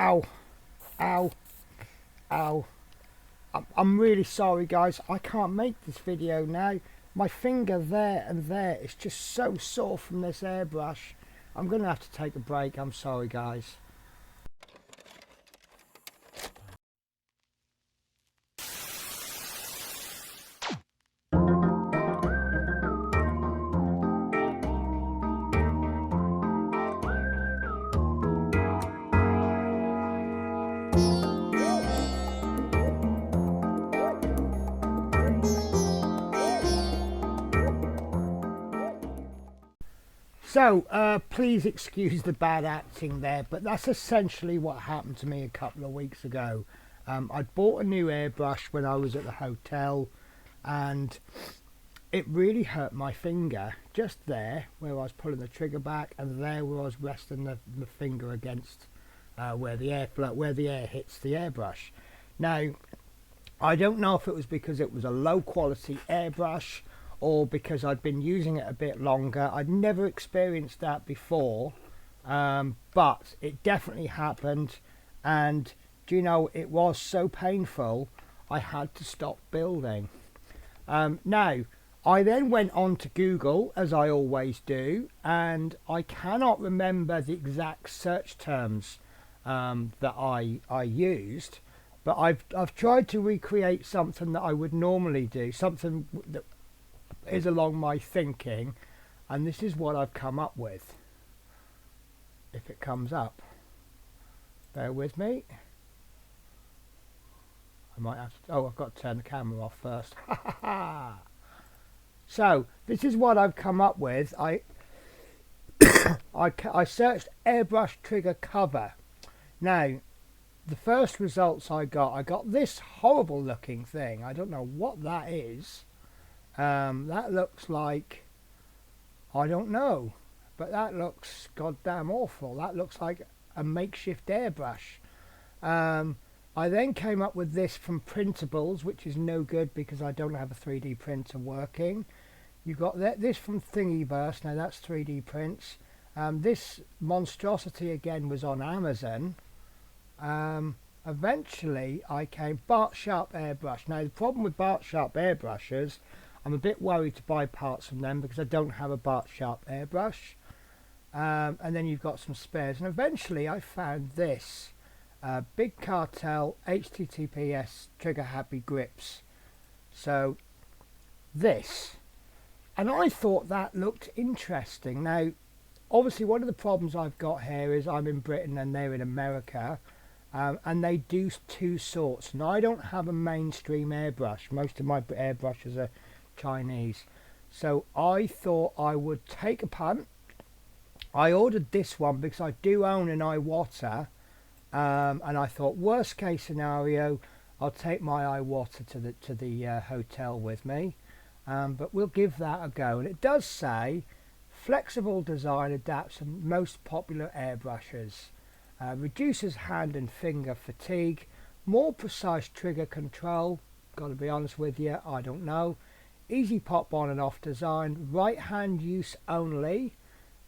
Ow, ow, ow. I'm really sorry guys, I can't make this video now. My finger there and there is just so sore from this airbrush. I'm gonna have to take a break, I'm sorry guys. So, please excuse the bad acting there, but that's essentially what happened to me a couple of weeks ago. I bought a new airbrush when I was at the hotel, and it really hurt my finger, just there where I was pulling the trigger back, and there where I was resting the finger against where the air hits the airbrush. Now, I don't know if it was because it was a low quality airbrush, or because I'd been using it a bit longer. I'd never experienced that before, but it definitely happened, and do you know, it was so painful I had to stop building. Now, I then went on to Google, as I always do, and I cannot remember the exact search terms that I used, but I've tried to recreate something that I would normally do, something that is along my thinking, and this is what I've come up with. If it comes up, bear with me. I might have to, oh, I've got to turn the camera off first. So this is what I've come up with. I searched airbrush trigger cover. Now, the first results I got this horrible looking thing. I don't know what that is. That looks like, I don't know, but that looks goddamn awful. That looks like a makeshift airbrush. I then came up with this from Printables, which is no good because I don't have a 3D printer working. You've got this from Thingiverse. Now that's 3D prints. This monstrosity again was on Amazon. Eventually I came Bart Sharp airbrush. Now the problem with Bart Sharp airbrushes, I'm a bit worried to buy parts from them because I don't have a Bart Sharp airbrush. And then you've got some spares, and eventually I found this Big Cartel HTTPS trigger happy grips. So this, and I thought that looked interesting. Now obviously one of the problems I've got here is I'm in Britain and they're in America, and they do two sorts, and I don't have a mainstream airbrush. Most of my airbrushes are Chinese, so I thought I would take a punt. I ordered this one because I do own an Iwata, and I thought worst case scenario I'll take my Iwata to the hotel with me, but we'll give that a go. And it does say flexible design adapts to most popular airbrushes, reduces hand and finger fatigue, more precise trigger control. Gotta be honest with you, I don't know. Easy pop on and off design, right hand use only,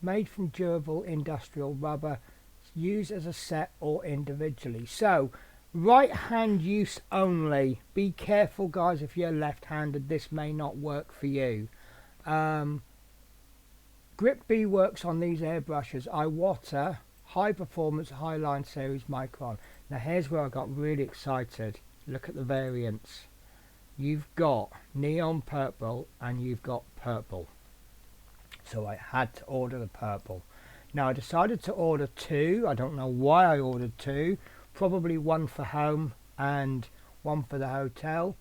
made from durable industrial rubber, used as a set or individually. So right hand use only. Be careful guys, if you're left handed this may not work for you. Grip B works on these airbrushes. Iwata high performance highline series micron. Now here's where I got really excited. Look at the variants. You've got neon purple and you've got purple, so I had to order the purple. Now I decided to order two. I don't know why I ordered two, probably one for home and one for the hotel,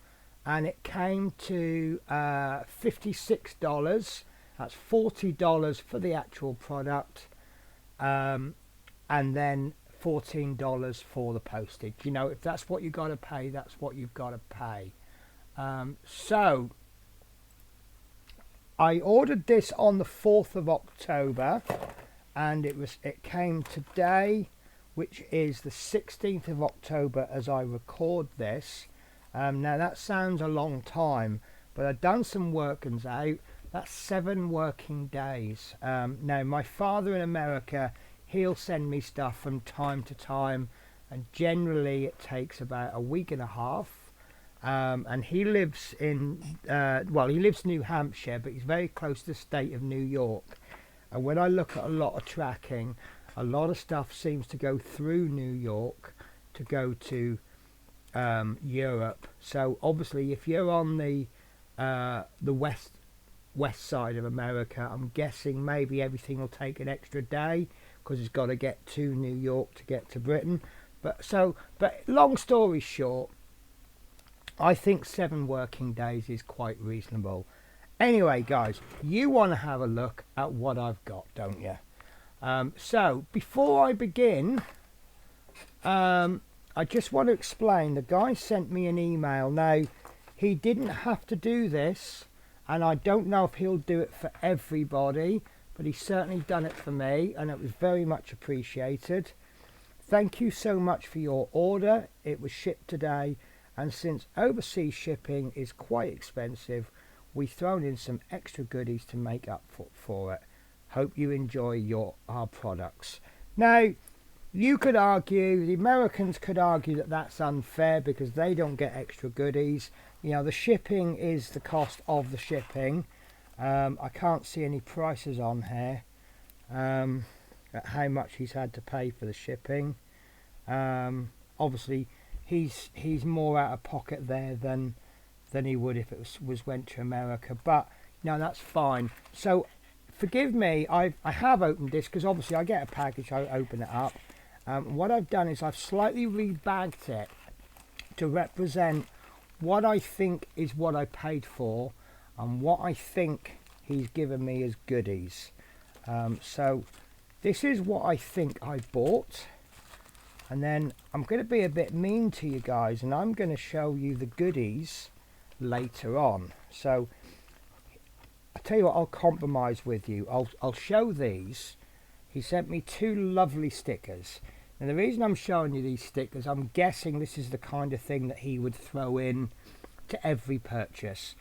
and it came to $56. That's $40 for the actual product, and then $14 for the postage. You know, if that's what you got to pay, that's what you've got to pay. So I ordered this on the 4th of October, and it came today, which is the 16th of October as I record this. Now that sounds a long time, but I've done some workings out. That's 7 working days. Now my father in America, he'll send me stuff from time to time, and generally it takes about a week and a half. And he lives in, well, he lives in New Hampshire, but he's very close to the state of New York. And when I look at a lot of tracking, a lot of stuff seems to go through New York to go to Europe. So obviously, if you're on the west side of America, I'm guessing maybe everything will take an extra day because it's got to get to New York to get to Britain. But long story short, I think 7 working days is quite reasonable. Anyway, guys, you want to have a look at what I've got, don't you? So before I begin, I just want to explain. The guy sent me an email. Now, he didn't have to do this, and I don't know if he'll do it for everybody, but he's certainly done it for me, and it was very much appreciated. Thank you so much for your order. It was shipped today, and since overseas shipping is quite expensive, we've thrown in some extra goodies to make up for it. Hope you enjoy our products. Now, you could argue, the Americans could argue that that's unfair because they don't get extra goodies. You know, the shipping is the cost of the shipping. I can't see any prices on here at how much he's had to pay for the shipping. Obviously, he's more out of pocket there than he would if it went to America. But no, that's fine. So forgive me. I have opened this because obviously I get a package. I open it up. What I've done is I've slightly rebagged it to represent what I think is what I paid for and what I think he's given me as goodies. So this is what I think I bought, and then I'm going to be a bit mean to you guys and I'm going to show you the goodies later on. So I tell you what, I'll compromise with you. I'll show these. He sent me 2 lovely stickers. And the reason I'm showing you these stickers, I'm guessing this is the kind of thing that he would throw in to every purchase.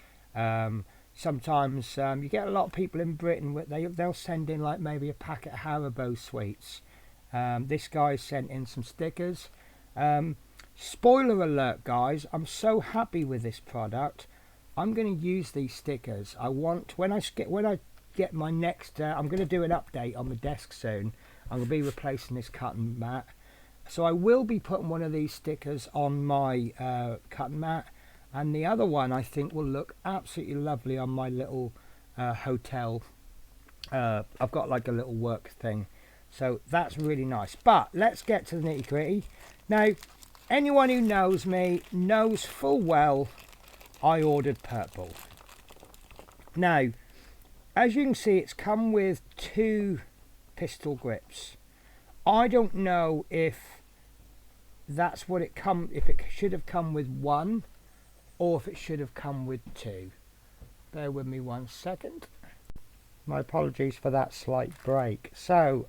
Sometimes you get a lot of people in Britain, they'll send in like maybe a packet of Haribo sweets. This guy sent in some stickers. Spoiler alert, guys, I'm so happy with this product. I'm going to use these stickers. When I get my next, I'm going to do an update on the desk soon. I'm going to be replacing this cutting mat, so I will be putting one of these stickers on my cutting mat, and the other one I think will look absolutely lovely on my little hotel. I've got like a little work thing, so that's really nice. But let's get to the nitty gritty. Now, anyone who knows me knows full well I ordered purple. Now, as you can see, it's come with 2 pistol grips. I don't know if that's what if it should have come with 1 or if it should have come with 2. Bear with me 1 second. My apologies for that slight break. So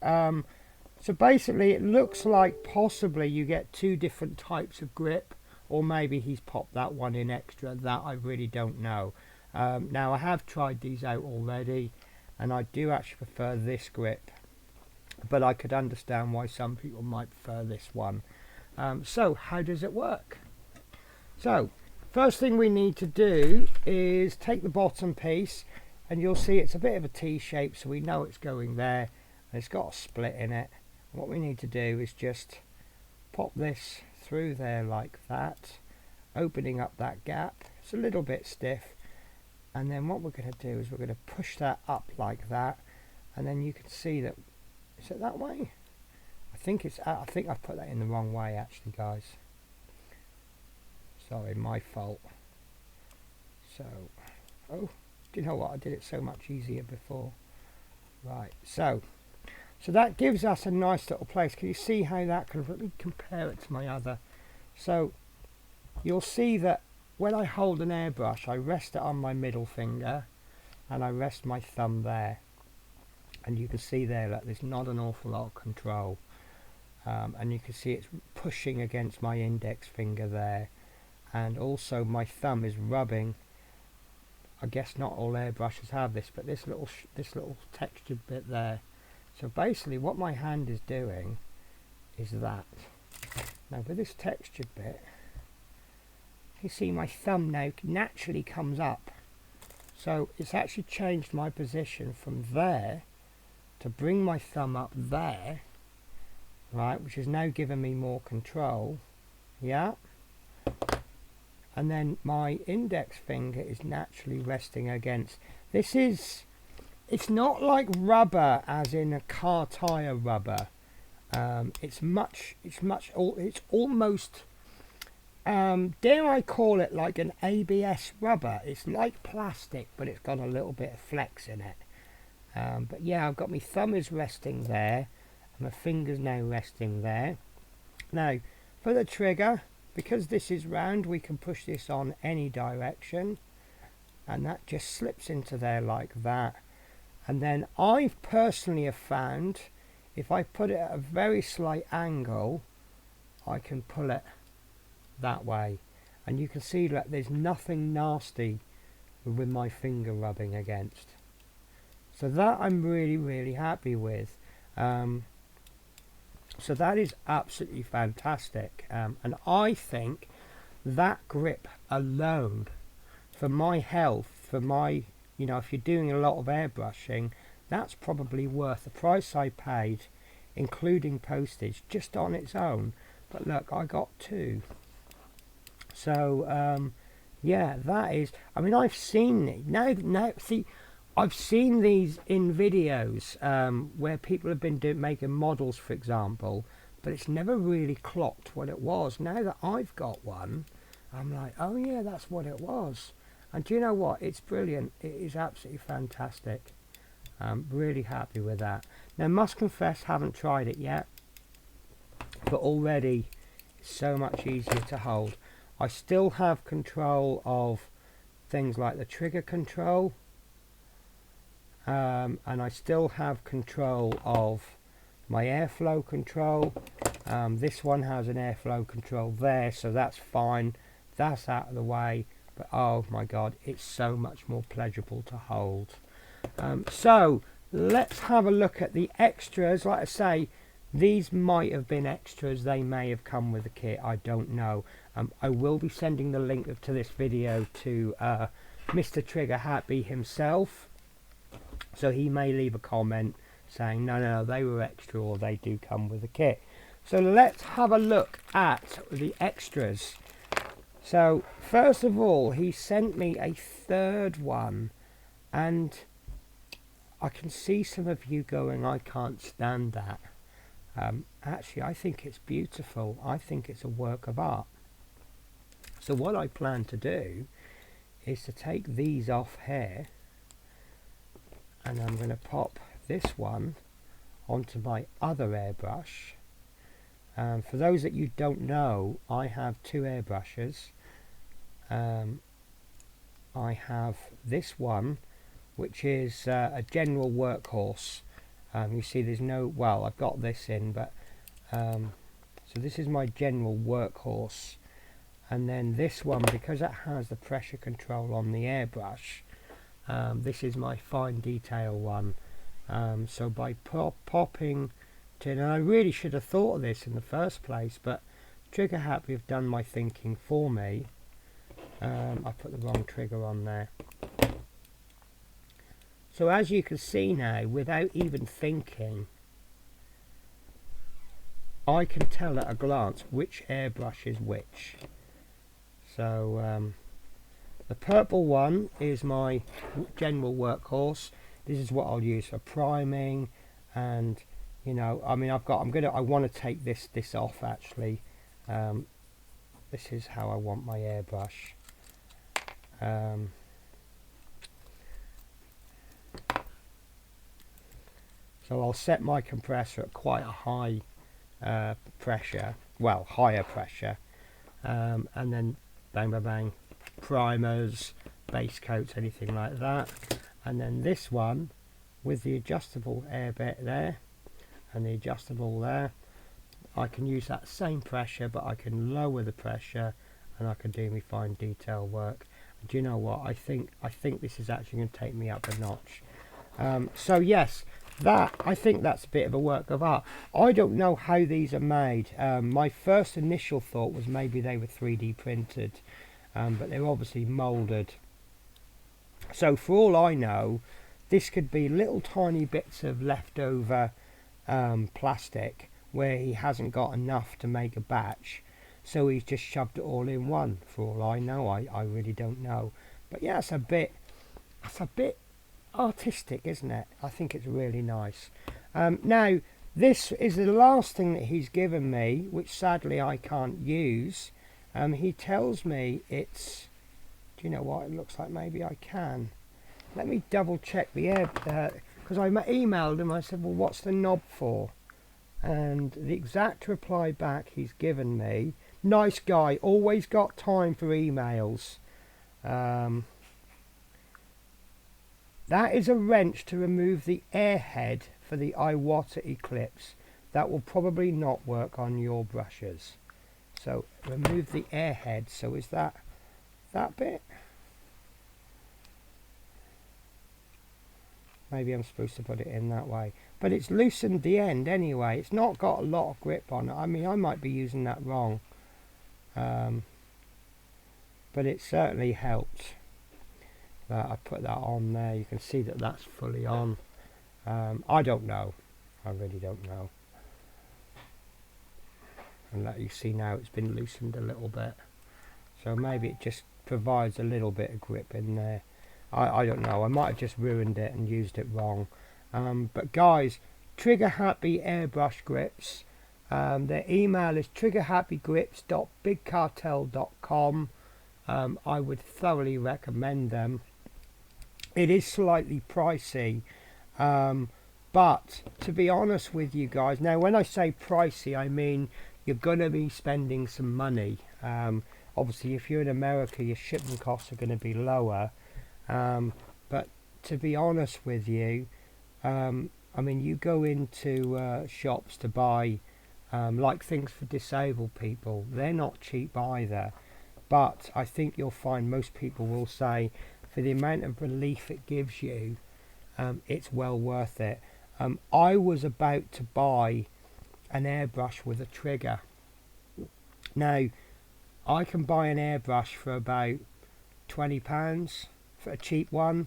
basically it looks like possibly you get 2 different types of grip, or maybe he's popped that one in extra. That I really don't know. Now I have tried these out already, and I do actually prefer this grip, but I could understand why some people might prefer this one. So how does it work? So first thing we need to do is take the bottom piece, and you'll see it's a bit of a T shape, so we know it's going there, and it's got a split in it. What we need to do is just pop this through there like that, opening up that gap. It's a little bit stiff, and then what we're going to do is we're going to push that up like that, and then you can see that. Is it that way? I think I put that in the wrong way actually, guys. Sorry, my fault. So, oh, do you know what? I did it so much easier before. Right, so that gives us a nice little place. Can you see how that can really compare it to my other? So you'll see that when I hold an airbrush, I rest it on my middle finger and I rest my thumb there, and you can see there that there's not an awful lot of control, and you can see it's pushing against my index finger there, and also my thumb is rubbing. I guess not all airbrushes have this, but this little textured bit there. So basically what my hand is doing is that. Now with this textured bit, you see my thumb now naturally comes up. So it's actually changed my position from there to bring my thumb up there, right, which has now given me more control. Yeah. And then my index finger is naturally resting against. It's not like rubber as in a car tire rubber. It's almost, dare I call it, like an ABS rubber. It's like plastic, but it's got a little bit of flex in it. But yeah, I've got my thumb is resting there, and my finger's now resting there. Now, for the trigger, because this is round, we can push this on any direction, and that just slips into there like that. And then I personally have found, if I put it at a very slight angle, I can pull it that way, and you can see that there's nothing nasty with my finger rubbing against. So that I'm really happy with. So that is absolutely fantastic, and I think that grip alone, for my health, for my, you know, if you're doing a lot of airbrushing, that's probably worth the price I paid, including postage, just on its own. But look, I got two. So yeah, that is, I mean, I've seen it now. See, I've seen these in videos where people have been making models, for example, but it's never really clocked what it was. Now that I've got one, I'm like, oh yeah, that's what it was. And do you know what? It's brilliant. It is absolutely fantastic. I'm really happy with that. Now, must confess, haven't tried it yet, but already it's so much easier to hold. I still have control of things like the trigger control. And I still have control of my airflow control. This one has an airflow control there, so that's fine. That's out of the way. But oh my god, it's so much more pleasurable to hold. So let's have a look at the extras. Like I say, these might have been extras. They may have come with the kit. I don't know. I will be sending the link to this video to Mr. Trigger Happy himself. So he may leave a comment saying, no, they were extra, or they do come with the kit. So let's have a look at the extras. So first of all, he sent me a third one, and I can see some of you going, I can't stand that. Actually, I think it's beautiful. I think it's a work of art. So what I plan to do is to take these off here, and I'm going to pop this one onto my other airbrush. For those that you don't know, I have two airbrushes. I have this one, which is a general workhorse. You see there's no, well, I've got this in, but so this is my general workhorse. And then this one, because it has the pressure control on the airbrush, this is my fine detail one. So by popping to, and I really should have thought of this in the first place, but Trigger Happy have done my thinking for me. I put the wrong trigger on there. So as you can see now, without even thinking, I can tell at a glance which airbrush is which. So the purple one is my general workhorse. This is what I'll use for priming, and you know, I mean, I want to take this off actually. This is how I want my airbrush. So I'll set my compressor at quite a high pressure, well, higher pressure, and then bang bang bang, primers, base coats, anything like that. And then this one with the adjustable air bit there and the adjustable there, I can use that same pressure, but I can lower the pressure and I can do my fine detail work. And do you know what, I think this is actually going to take me up a notch. So yes, that, I think that's a bit of a work of art. I don't know how these are made. My first initial thought was maybe they were 3D printed, but they're obviously moulded. So for all I know, this could be little tiny bits of leftover plastic where he hasn't got enough to make a batch, so he's just shoved it all in one. For all I know, I really don't know. But yeah, it's a bit artistic, isn't it? I think it's really nice. Now, this is the last thing that he's given me, which sadly I can't use. He tells me it's, do you know what, it looks like maybe I can. Let me double check the air, because I emailed him. I said, well, what's the knob for? And the exact reply back he's given me, nice guy, always got time for emails. That is a wrench to remove the airhead for the Iwata Eclipse. That will probably not work on your brushes. So remove the airhead. So is that bit? Maybe I'm supposed to put it in that way. But it's loosened the end anyway. It's not got a lot of grip on it. I mean, I might be using that wrong. But it certainly helped. I put that on there. You can see that that's fully on. I don't know. I really don't know. And let you see now it's been loosened a little bit. So maybe it just provides a little bit of grip in there. I don't know. I might have just ruined it and used it wrong. But guys, Trigger Happy Airbrush Grips. Their email is triggerhappygrips.bigcartel.com. I would thoroughly recommend them. It is slightly pricey, but to be honest with you guys, now when I say pricey, I mean you're going to be spending some money. Obviously, if you're in America, your shipping costs are going to be lower. But to be honest with you, I mean, you go into shops to buy like things for disabled people. They're not cheap either. But I think you'll find most people will say, for the amount of relief it gives you, it's well worth it. I was about to buy an airbrush with a trigger. Now, I can buy an airbrush for about £20 for a cheap one,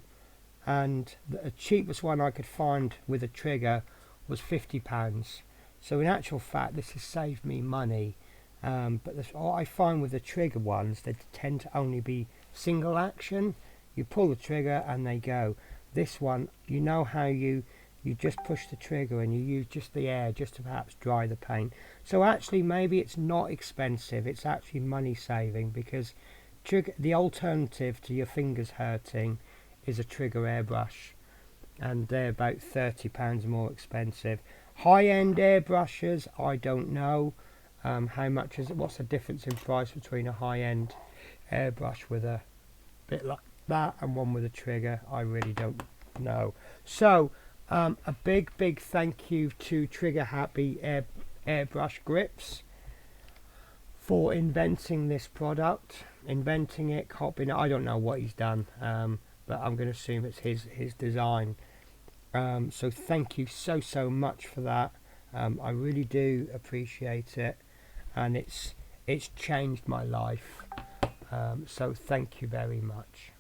and the cheapest one I could find with a trigger was £50. So in actual fact, this has saved me money. But what I find with the trigger ones, they tend to only be single action. You pull the trigger and they go. This one, you know how you just push the trigger and you use just the air just to perhaps dry the paint. So actually maybe it's not expensive, it's actually money saving, because the alternative to your fingers hurting is a trigger airbrush, and they're about £30 more expensive. High-end airbrushes, I don't know. How much is it? What's the difference in price between a high-end airbrush with a bit like that and one with a trigger? I really don't know. So a big thank you to Trigger Happy Airbrush Grips for inventing this product. Inventing it, copying it, I don't know what he's done, but I'm going to assume it's his design. So thank you so much for that. I really do appreciate it, and it's changed my life. So thank you very much.